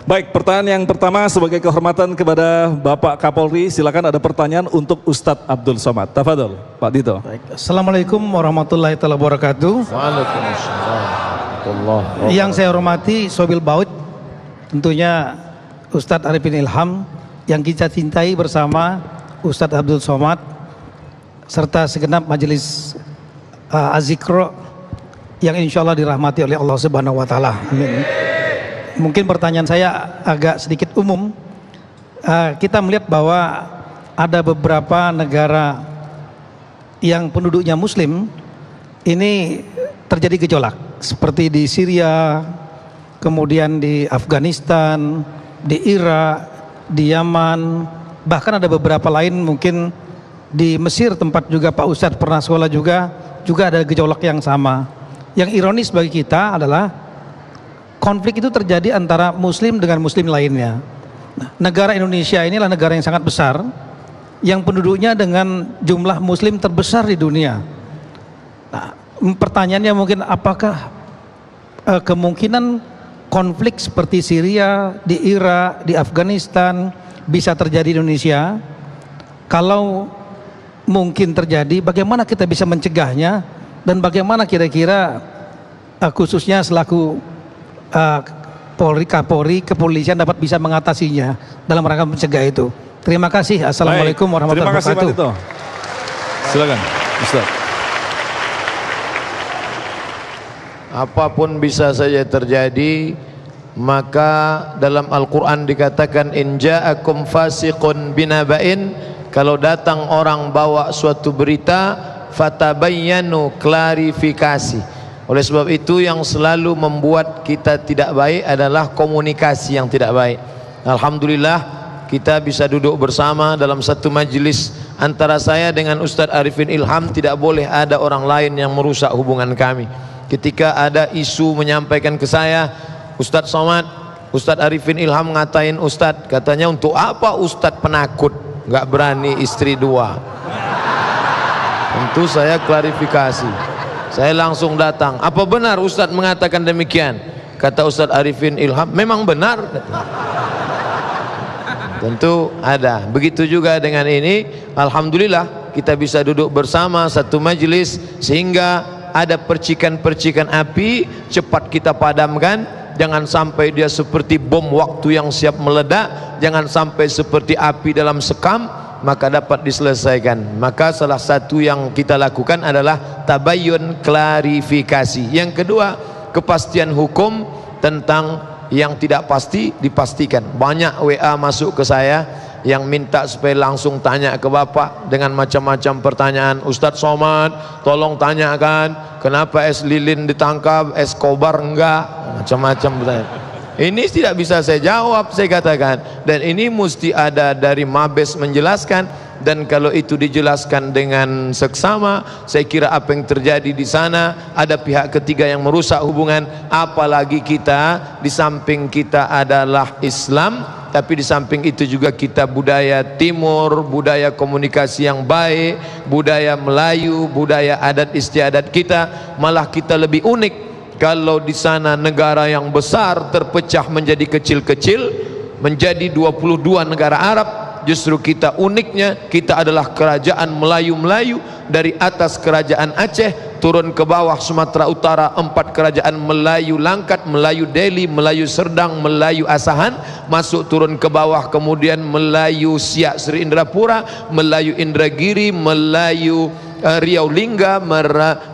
Baik, pertanyaan yang pertama sebagai kehormatan kepada Bapak Kapolri, silakan ada pertanyaan untuk Ustadz Abdul Somad. Tafadhol, Pak Dito. Baik. Assalamualaikum warahmatullahi wabarakatuh. Waalaikumsalam. Yang saya hormati Sobil Baut, tentunya Ustadz Arifin Ilham, yang kita cintai bersama Ustadz Abdul Somad, serta segenap majelis Azikro yang insya Allah dirahmati oleh Allah Subhanahu Wa Taala. Amin. Mungkin pertanyaan saya agak sedikit umum. Kita melihat bahwa ada beberapa negara yang penduduknya Muslim ini terjadi gejolak, seperti di Syria, kemudian di Afghanistan, di Irak, di Yaman, bahkan ada beberapa lain mungkin di Mesir tempat juga Pak Ustadz pernah sekolah juga ada gejolak yang sama. Yang ironis bagi kita adalah konflik itu terjadi antara Muslim dengan Muslim lainnya. Nah, negara Indonesia inilah negara yang sangat besar, yang penduduknya dengan jumlah Muslim terbesar di dunia. Nah, pertanyaannya mungkin apakah kemungkinan konflik seperti Syria, di Irak, di Afghanistan bisa terjadi di Indonesia? Kalau mungkin terjadi, bagaimana kita bisa mencegahnya, dan bagaimana kira-kira khususnya selaku Polri, Kapolri, kepolisian dapat bisa mengatasinya dalam rangka mencegah itu? Terima kasih. Assalamualaikum warahmatullahi wabarakatuh. Terima kasih, Pak Dito. Silakan, Ustaz. Apapun bisa saja terjadi, maka dalam Al-Quran dikatakan in ja'akum fasiqun binaba'in, kalau datang orang bawa suatu berita, fatabayyanu, klarifikasi. Oleh sebab itu yang selalu membuat kita tidak baik adalah komunikasi yang tidak baik. Alhamdulillah kita bisa duduk bersama dalam satu majlis. Antara saya dengan Ustadz Arifin Ilham tidak boleh ada orang lain yang merusak hubungan kami. Ketika ada isu menyampaikan ke saya, Ustadz Somad, Ustadz Arifin Ilham ngatain Ustadz, katanya untuk apa Ustadz penakut, nggak berani istri dua. Tentu saya klarifikasi. Saya langsung datang. Apa benar Ustadz mengatakan demikian? Kata Ustadz Arifin Ilham, memang benar. Tentu ada. Begitu juga dengan ini. Alhamdulillah kita bisa duduk bersama satu majelis, sehingga ada percikan-percikan api cepat kita padamkan. Jangan sampai dia seperti bom waktu yang siap meledak. Jangan sampai seperti api dalam sekam, maka dapat diselesaikan. Maka salah satu yang kita lakukan adalah tabayyun, klarifikasi. Yang kedua, kepastian hukum tentang yang tidak pasti dipastikan. Banyak WA masuk ke saya yang minta supaya langsung tanya ke Bapak dengan macam-macam pertanyaan. Ustadz Somad, tolong tanyakan kenapa es lilin ditangkap, es kobar enggak, macam-macam pertanyaan. Ini tidak bisa saya jawab, saya katakan, dan ini mesti ada dari Mabes menjelaskan. Dan kalau itu dijelaskan dengan seksama, saya kira apa yang terjadi di sana, ada pihak ketiga yang merusak hubungan. Apalagi kita, di samping kita adalah Islam, tapi di samping itu juga kita budaya timur, budaya komunikasi yang baik, budaya Melayu, budaya adat istiadat kita. Malah kita lebih unik. Kalau di sana negara yang besar terpecah menjadi kecil-kecil, menjadi 22 negara Arab, justru kita uniknya, kita adalah kerajaan Melayu-Melayu. Dari atas kerajaan Aceh turun ke bawah Sumatera Utara, 4 kerajaan Melayu Langkat, Melayu Delhi, Melayu Serdang, Melayu Asahan, masuk turun ke bawah, kemudian Melayu Siak Sri Indrapura, Melayu Indragiri, Melayu Riau Lingga,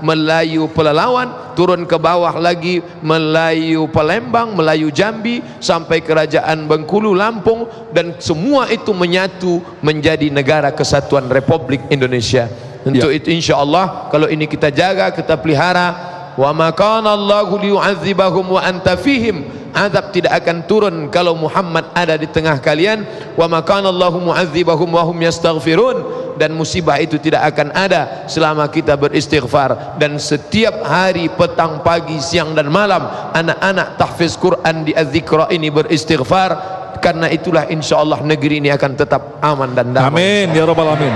Melayu Pelalawan, turun ke bawah lagi Melayu Palembang, Melayu Jambi, sampai kerajaan Bengkulu, Lampung, dan semua itu menyatu menjadi negara kesatuan Republik Indonesia. Untuk itu insya Allah kalau ini kita jaga, kita pelihara, wa ma kana Allahu liyu'adzibahum wa anta fihim, azab tidak akan turun kalau Muhammad ada di tengah kalian. Wa ma kana Allahu mu'adzibahum wa hum yastaghfirun, dan musibah itu tidak akan ada selama kita beristighfar. Dan setiap hari, petang, pagi, siang dan malam, anak-anak tahfiz Quran di Az-Zikra ini beristighfar. Karena itulah insya Allah negeri ini akan tetap aman dan damai. Amin ya rabbal alamin.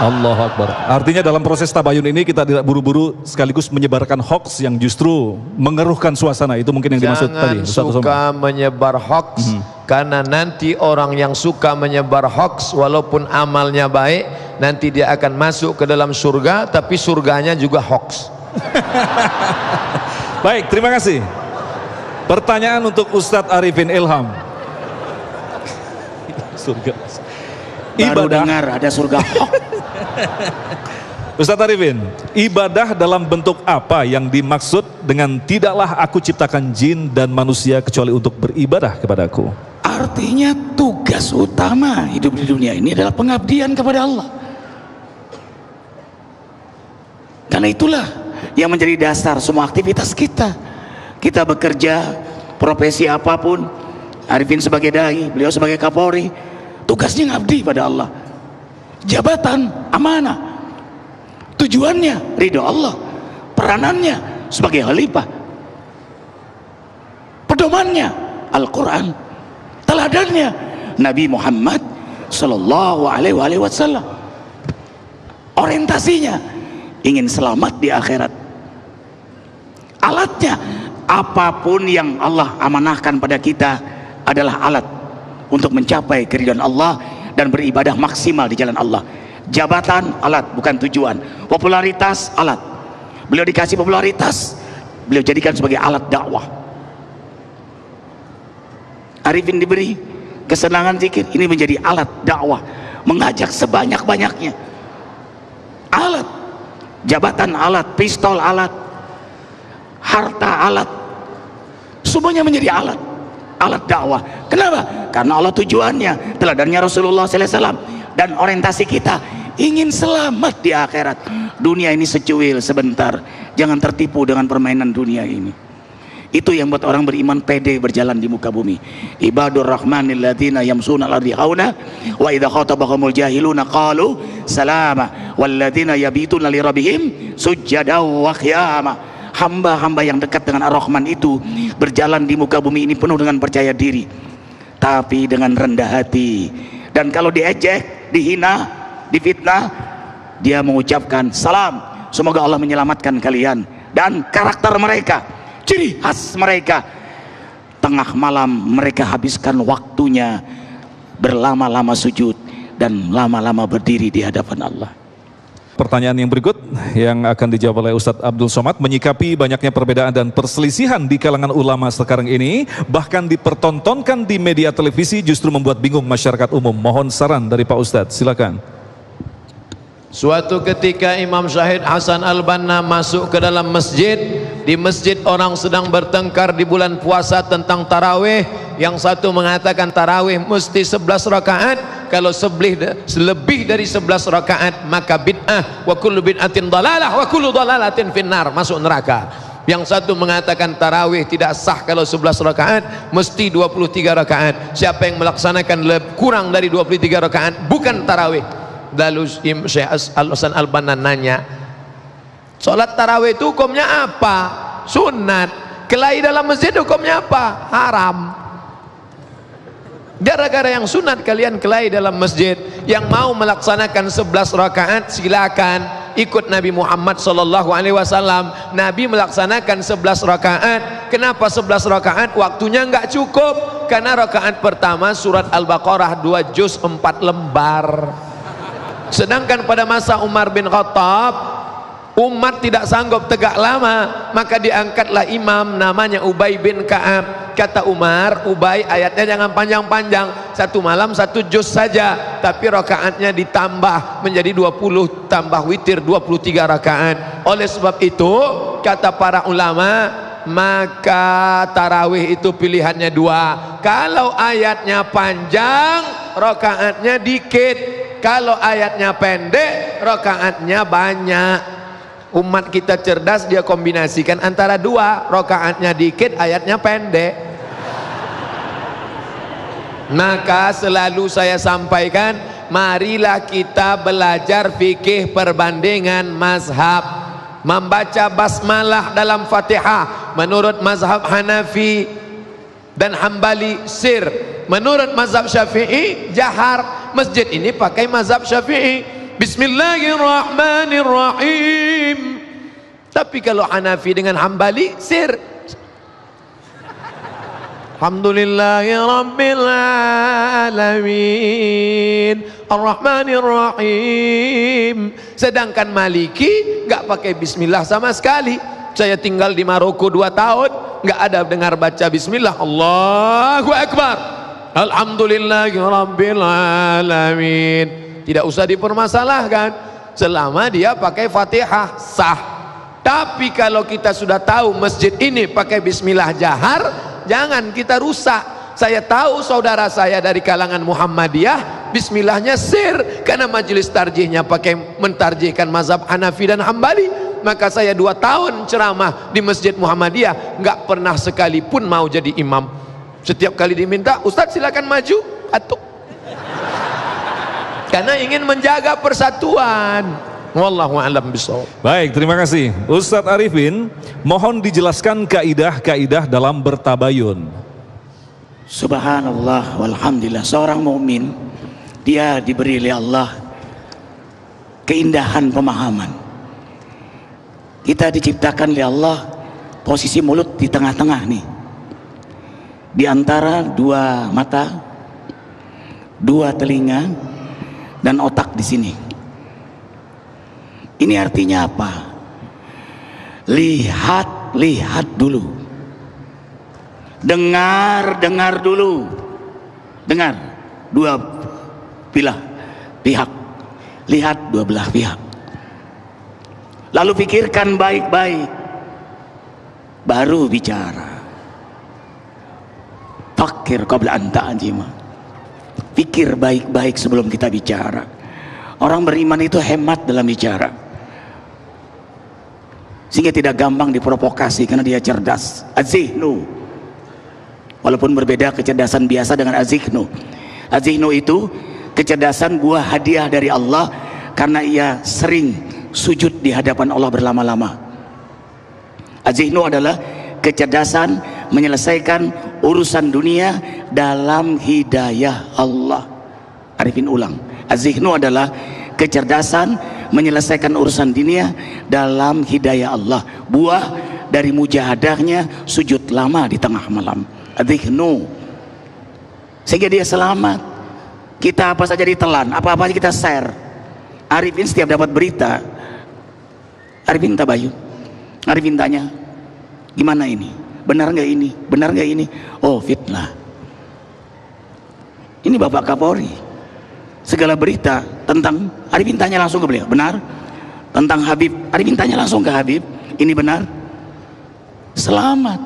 Allahu Akbar. Artinya dalam proses tabayun ini kita tidak buru-buru sekaligus menyebarkan hoax yang justru mengeruhkan suasana. Itu mungkin yang dimaksud tadi. Jangan suka menyebar hoax, karena nanti orang yang suka menyebar hoax walaupun amalnya baik, nanti dia akan masuk ke dalam surga, tapi surganya juga hoax. Baik, terima kasih. Pertanyaan untuk Ustadz Arifin Ilham. Surga. Baru dengar ada surga. Ustadz Arifin, ibadah dalam bentuk apa yang dimaksud dengan tidaklah aku ciptakan jin dan manusia kecuali untuk beribadah kepadaku? Artinya tugas utama hidup di dunia ini adalah pengabdian kepada Allah. Karena itulah yang menjadi dasar semua aktivitas kita. Kita bekerja, profesi apapun, Arifin sebagai dai, beliau sebagai Kapolri, tugasnya ngabdi pada Allah. Jabatan, amanah. Tujuannya ridho Allah. Peranannya sebagai khalifah. Pedomannya Al-Quran. Teladannya Nabi Muhammad Sallallahu Alaihi Wasallam. Orientasinya ingin selamat di akhirat. Alatnya apapun yang Allah amanahkan pada kita adalah alat untuk mencapai keridhaan Allah dan beribadah maksimal di jalan Allah. Jabatan alat, bukan tujuan. Popularitas alat. Beliau dikasih popularitas, beliau jadikan sebagai alat dakwah. Arifin diberi kesenangan zikir, ini menjadi alat dakwah, mengajak sebanyak-banyaknya. Alat, jabatan alat, pistol alat, harta alat, semuanya menjadi alat, alat dakwah. Kenapa? Karena Allah tujuannya, teladannya Rasulullah SAW, dan orientasi kita ingin selamat di akhirat. Dunia ini secuil sebentar, jangan tertipu dengan permainan dunia ini. Itu yang buat orang beriman pede berjalan di muka bumi. Ibadur rahmanil ladzina yamsuna al-ardi hauna wa idza khatabahumul jahiluna qalu salama wal ladzina yabituna li rabbihim sujada wa qiyama. Hamba-hamba yang dekat dengan Ar-Rahman itu berjalan di muka bumi ini penuh dengan percaya diri, tapi dengan rendah hati. Dan kalau diejek, dihina, difitnah, dia mengucapkan salam, semoga Allah menyelamatkan kalian. Dan karakter mereka, ciri khas mereka, tengah malam mereka habiskan waktunya berlama-lama sujud dan lama-lama berdiri di hadapan Allah. Pertanyaan yang berikut yang akan dijawab oleh Ustadz Abdul Somad, menyikapi banyaknya perbedaan dan perselisihan di kalangan ulama sekarang ini, bahkan dipertontonkan di media televisi, justru membuat bingung masyarakat umum. Mohon saran dari Pak Ustadz, silakan. Suatu ketika Imam Syahid Hasan Al-Banna masuk ke dalam masjid. Di masjid orang sedang bertengkar di bulan puasa tentang tarawih. Yang satu mengatakan tarawih mesti 11 rakaat. Kalau lebih dari 11 rakaat maka bid'ah, wa kullu bid'atin dalalah wa kullu dalalatin finnar, masuk neraka. Yang satu mengatakan tarawih tidak sah kalau 11 rakaat, mesti 23 rakaat. Siapa yang melaksanakan kurang dari 23 rakaat bukan tarawih. Lalu Syekh Al-Hasan Al-Banna nanya, sholat tarawih itu hukumnya apa? Sunat. Kelahi dalam masjid hukumnya apa? Haram. Gara-gara yang sunat kalian kelahi dalam masjid. Yang mau melaksanakan 11 rakaat silakan ikut Nabi Muhammad SAW. Nabi melaksanakan 11 rakaat. Kenapa 11 rakaat? Waktunya nggak cukup. Karena rakaat pertama surat Al-Baqarah 2 juz 4 lembar. Sedangkan pada masa Umar bin Khattab, umat tidak sanggup tegak lama, maka diangkatlah imam namanya Ubay bin Ka'ab. Kata Umar, Ubay, ayatnya jangan panjang-panjang, satu malam 1 juz saja, tapi rakaatnya ditambah menjadi 20, tambah witir 23 rakaat. Oleh sebab itu kata para ulama, maka tarawih itu pilihannya 2. Kalau ayatnya panjang, rakaatnya dikit. Kalau ayatnya pendek, rakaatnya banyak. Umat kita cerdas, dia kombinasikan antara 2, rakaatnya dikit, ayatnya pendek. Maka selalu saya sampaikan, marilah kita belajar fikih perbandingan mazhab. Membaca basmalah dalam Fatihah menurut mazhab Hanafi dan Hambali sir. Menurut mazhab Syafi'i jahar. Masjid ini pakai mazhab Syafi'i. Bismillahirrahmanirrahim. Tapi kalau Hanafi dengan Hambali sir. Alhamdulillahi Rabbil Alamin Ar-Rahmanir-Rahim. Sedangkan Maliki nggak pakai bismillah sama sekali. Saya tinggal di Maroko 2 tahun, nggak ada dengar baca bismillah. Allahu Akbar, Alhamdulillahi Rabbil Alamin. Tidak usah dipermasalahkan selama dia pakai Fatihah sah. Tapi kalau kita sudah tahu masjid ini pakai bismillah jahar, jangan kita rusak. Saya tahu saudara saya dari kalangan Muhammadiyah bismillahnya sir, karena majelis tarjihnya pakai mentarjihkan mazhab Hanafi dan Hambali. Maka saya 2 tahun ceramah di masjid Muhammadiyah, nggak pernah sekalipun mau jadi imam. Setiap kali diminta, Ustadz silakan maju, atuk, karena ingin menjaga persatuan. Wallahu a'lam bishawab. Baik, terima kasih Ustadz Arifin. Mohon dijelaskan kaidah-kaidah dalam bertabayun. Subhanallah walhamdulillah, seorang mukmin dia diberi oleh Allah keindahan pemahaman. Kita diciptakan oleh Allah posisi mulut di tengah-tengah nih, di antara 2 mata, 2 telinga, dan otak di sini. Ini artinya apa? Lihat dulu. Dengar dulu. Dengar 2 pihak. Lihat 2 belah pihak. Lalu pikirkan baik-baik, baru bicara. Fakir qabla an ta'jima. Pikir baik-baik sebelum kita bicara. Orang beriman itu hemat dalam bicara, sehingga tidak gampang diprovokasi karena dia cerdas. Az-zihnu, walaupun berbeda kecerdasan biasa dengan az-zihnu. Az-zihnu itu kecerdasan buah hadiah dari Allah karena ia sering sujud di hadapan Allah berlama-lama. Az-zihnu adalah kecerdasan menyelesaikan urusan dunia dalam hidayah Allah. Arifin ulang, az-zihnu adalah kecerdasan menyelesaikan urusan dunia dalam hidayah Allah, buah dari mujahadahnya sujud lama di tengah malam. Az-zihnu, sehingga dia selamat. Kita apa saja ditelan, apa-apa aja kita share. Arifin setiap dapat berita, Arifin tabayun, Arifin tanya, gimana ini? Benar nggak ini? Benar nggak ini? Oh, fitnah. Ini Bapak Kapolri, segala berita tentang Arifin tanya langsung ke beliau, benar? Tentang Habib, Arifin tanya langsung ke Habib, ini benar? Selamat.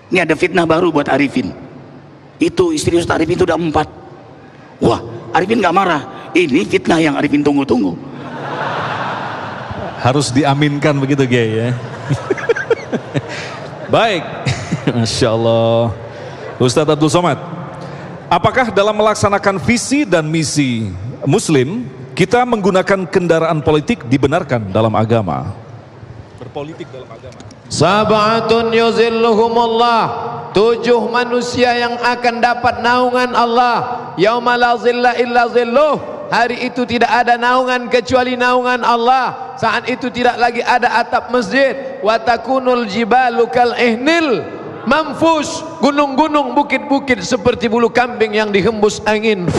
Ini ada fitnah baru buat Arifin. Itu istri Ustaz Arifin itu udah 4. Wah, Arifin nggak marah. Ini fitnah yang Arifin tunggu-tunggu. Harus diaminkan begitu, Gey, ya. Baik, Masya Allah. Ustadz Abdul Somad, apakah dalam melaksanakan visi dan misi Muslim kita menggunakan kendaraan politik dibenarkan dalam agama? Berpolitik dalam agama. Sab'atun yuzilluhumullah, 7 manusia yang akan dapat naungan Allah. Yauma la zilla illa zilluh. Hari itu tidak ada naungan kecuali naungan Allah. Saat itu tidak lagi ada atap masjid. Wa takunul jibalu kal ihnil manfus. Gunung-gunung, bukit-bukit seperti bulu kambing yang dihembus angin.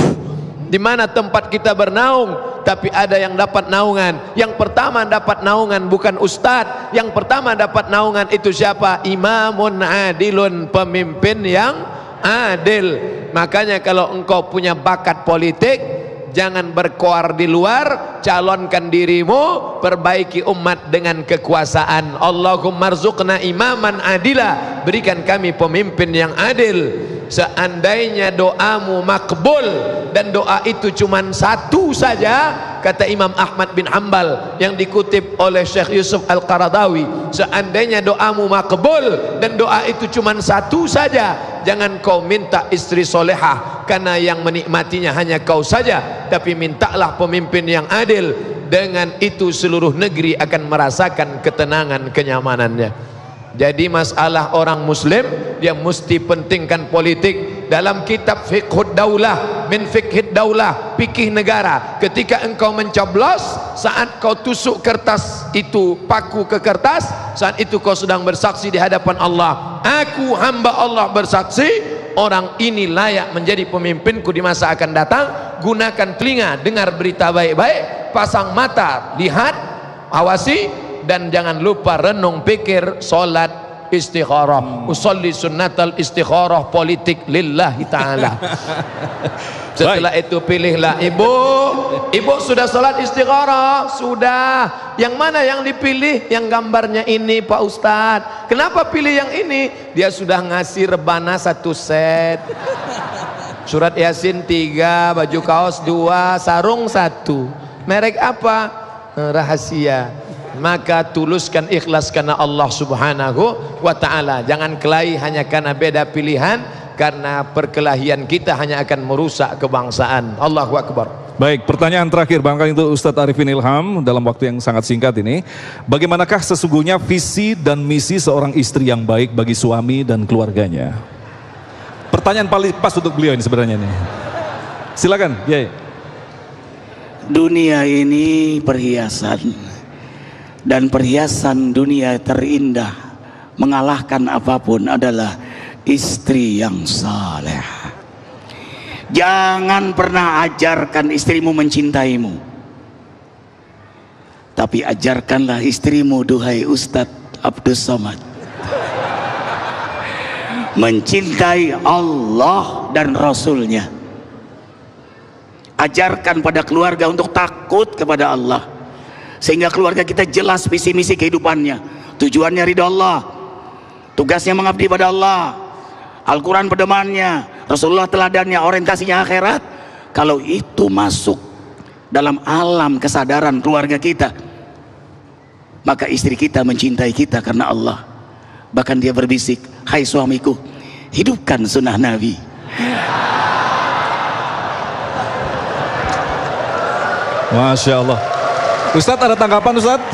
Di mana tempat kita bernaung, tapi ada yang dapat naungan. Yang pertama dapat naungan bukan ustadz. Yang pertama dapat naungan itu siapa? Imamun adilun, pemimpin yang adil. Makanya kalau engkau punya bakat politik, jangan berkoar di luar, calonkan dirimu, perbaiki umat dengan kekuasaan. Allahumma rzuqna imaman adila, berikan kami pemimpin yang adil. Seandainya doamu makbul dan doa itu cuma 1 saja, kata Imam Ahmad bin Hanbal yang dikutip oleh Syekh Yusuf Al-Qaradawi, seandainya doamu makbul dan doa itu cuma 1 saja, jangan kau minta istri solehah karena yang menikmatinya hanya kau saja, tapi mintalah pemimpin yang adil. Dengan itu seluruh negeri akan merasakan ketenangan, kenyamanannya. Jadi masalah orang muslim, dia mesti pentingkan politik. dalam kitab Fiqhud Daulah, min Fiqhid Daulah, fikih negara, ketika engkau mencoblos, saat kau tusuk kertas itu, paku ke kertas, saat itu kau sedang bersaksi di hadapan Allah, aku hamba Allah bersaksi, orang ini layak menjadi pemimpinku di masa akan datang. Gunakan telinga, dengar berita baik-baik, pasang mata, lihat, awasi, dan jangan lupa renung pikir, solat istikharah. Usolli sunnatal istikharah politik lillahi ta'ala. Setelah itu pilihlah ibu. Ibu sudah salat istikharah? Sudah. Yang mana yang dipilih? Yang gambarnya ini Pak Ustadz. Kenapa pilih yang ini? Dia sudah ngasih rebana 1 set, surat Yasin 3, baju kaos 2, sarung 1. Merek apa? Rahasia. Maka tuluskan, ikhlas karena Allah subhanahu wa ta'ala. Jangan kelahi hanya karena beda pilihan, karena perkelahian kita hanya akan merusak kebangsaan. Allahu Akbar. Baik, pertanyaan terakhir barangkali untuk Ustadz Arifin Ilham dalam waktu yang sangat singkat ini. Bagaimanakah sesungguhnya visi dan misi seorang istri yang baik bagi suami dan keluarganya? Pertanyaan paling pas untuk beliau ini sebenarnya nih. Silakan, Yai. Dunia ini perhiasan, dan perhiasan dunia terindah mengalahkan apapun adalah istri yang saleh. Jangan pernah ajarkan istrimu mencintaimu, tapi ajarkanlah istrimu, duhai Ustadz Abdul Somad, mencintai Allah dan Rasulnya. Ajarkan pada keluarga untuk takut kepada Allah, sehingga keluarga kita jelas visi misi kehidupannya, tujuannya ridha Allah, tugasnya mengabdi pada Allah, Al-Quran pedomannya, Rasulullah teladannya, orientasinya akhirat. Kalau itu masuk dalam alam kesadaran keluarga kita, maka istri kita mencintai kita karena Allah. Bahkan dia berbisik, hai suamiku, hidupkan sunnah Nabi. Masya Allah. Ustadz ada tanggapan Ustadz?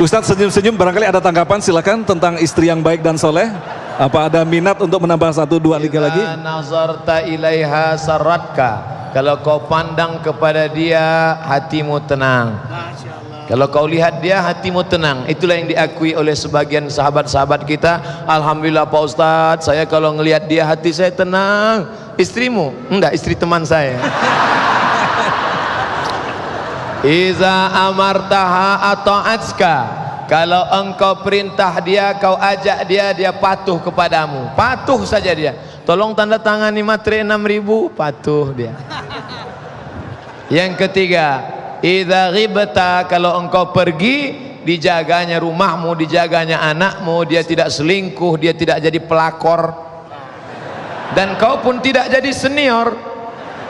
Ustadz senyum-senyum, barangkali ada tanggapan, silakan, tentang istri yang baik dan soleh. Apa ada minat untuk menambah 1, 2, 3 lagi? Nazarta ilaiha saratka. Kalau kau pandang kepada dia, hatimu tenang. Kalau kau lihat dia, hatimu tenang. Itulah yang diakui oleh sebagian sahabat-sahabat kita. Alhamdulillah Pak Ustadz, saya kalau ngelihat dia hati saya tenang. Istrimu? Enggak, istri teman saya. Iza amartaha ata'atska. Kalau engkau perintah dia, kau ajak dia, dia patuh kepadamu. Patuh saja dia. Tolong tanda tangani materai 6.000, patuh dia. Yang ketiga, idza ghibta, kalau engkau pergi, dijaganya rumahmu, dijaganya anakmu, dia tidak selingkuh, dia tidak jadi pelakor. Dan kau pun tidak jadi senior.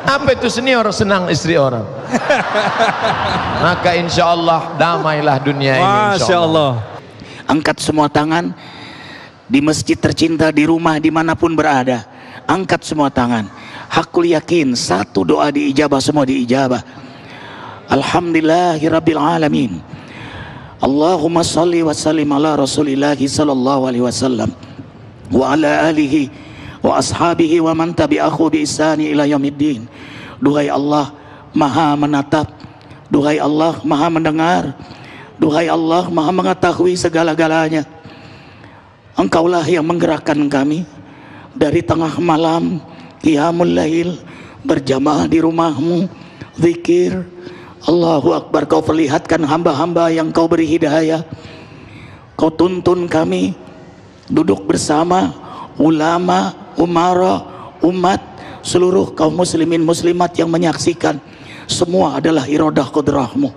Apa itu senior? Senang istri orang. Maka insya Allah damailah dunia ini. Masya Allah. Angkat semua tangan di masjid tercinta, di rumah, dimanapun berada. Angkat semua tangan. Hakul yakin, satu doa diijabah, semua diijabah. Alhamdulillahirabbil alamin. Allahumma salli wa sallim ala Rasulillahi sallallahu alaihi wasallam wa ala alihi wa ashabihi wa man tabi'ahu bi ihsani ila yaumiddin. Duhai Allah Maha menatap, duhai Allah Maha mendengar, duhai Allah Maha mengetahui segala-galanya. Engkaulah yang menggerakkan kami dari tengah malam, qiyamul lail, berjamaah di rumahmu, zikir. Allahu Akbar. Kau perlihatkan hamba-hamba yang kau beri hidayah. Kau tuntun kami duduk bersama ulama, umara, umat, seluruh kaum muslimin muslimat yang menyaksikan. Semua adalah iradah qudrahmu.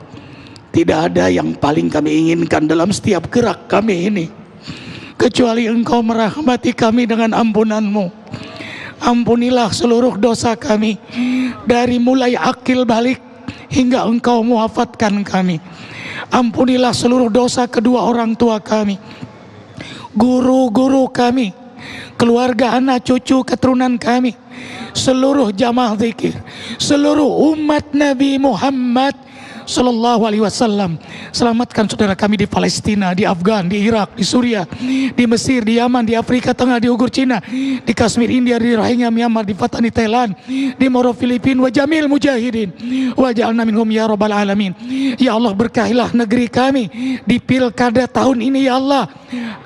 Tidak ada yang paling kami inginkan dalam setiap gerak kami ini, kecuali engkau merahmati kami dengan ampunanmu. Ampunilah seluruh dosa kami, dari mulai akil balik hingga engkau muafatkan kami. Ampunilah seluruh dosa kedua orang tua kami, guru-guru kami, keluarga, anak, cucu, keturunan kami, seluruh jamaah zikir, seluruh umat Nabi Muhammad Sallallahu Alaihi Wasallam. Selamatkan saudara kami di Palestina, di Afgan, di Irak, di Suriah, di Mesir, di Yaman, di Afrika Tengah, di Uighur Cina, di Kashmir India, di Rohingya Myanmar, di Patani Thailand, di Moro Filipina, wa jamil mujahidin, wa ja'alna minhum ya rabbal alamin. Ya Allah, berkahilah negeri kami di pilkada tahun ini ya Allah.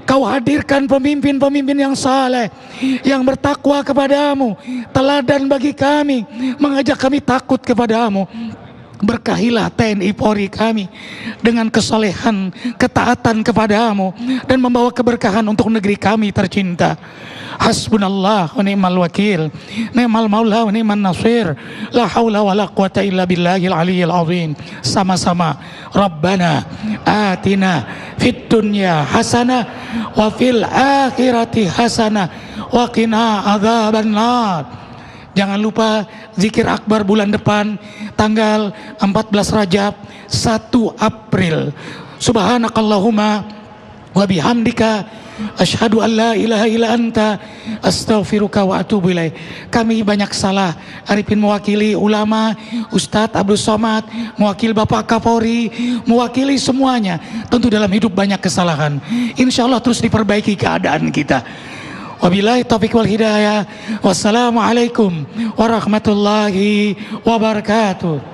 Kau hadirkan pemimpin-pemimpin yang saleh, yang bertakwa kepadamu, teladan bagi kami, mengajak kami takut kepadamu. Berkahilah TNI Polri kami dengan kesolehan, ketaatan kepadamu, dan membawa keberkahan untuk negeri kami tercinta. Hasbunallah wa ni'mal wakil, ni'mal maula wa ni'man nasir, la haula wa la quwata illa billahil aliyyil azim. Sama-sama, Rabbana atina fid dunya hasanah wa fil akhirati hasanah wa qina adzaban nar. Jangan lupa zikir akbar bulan depan tanggal 14 Rajab 1 April. Subhanakallahumma wa bihamdika asyhadu an la ilaha illa anta astaghfiruka wa atubu ilaik. Kami banyak salah. Arifin mewakili ulama, Ustadz Abdul Somad, mewakili Bapak Kapolri, mewakili semuanya. Tentu dalam hidup banyak kesalahan. Insya Allah terus diperbaiki keadaan kita. Wabillahi taufiq wal hidayah. Wassalamualaikum warahmatullahi wabarakatuh.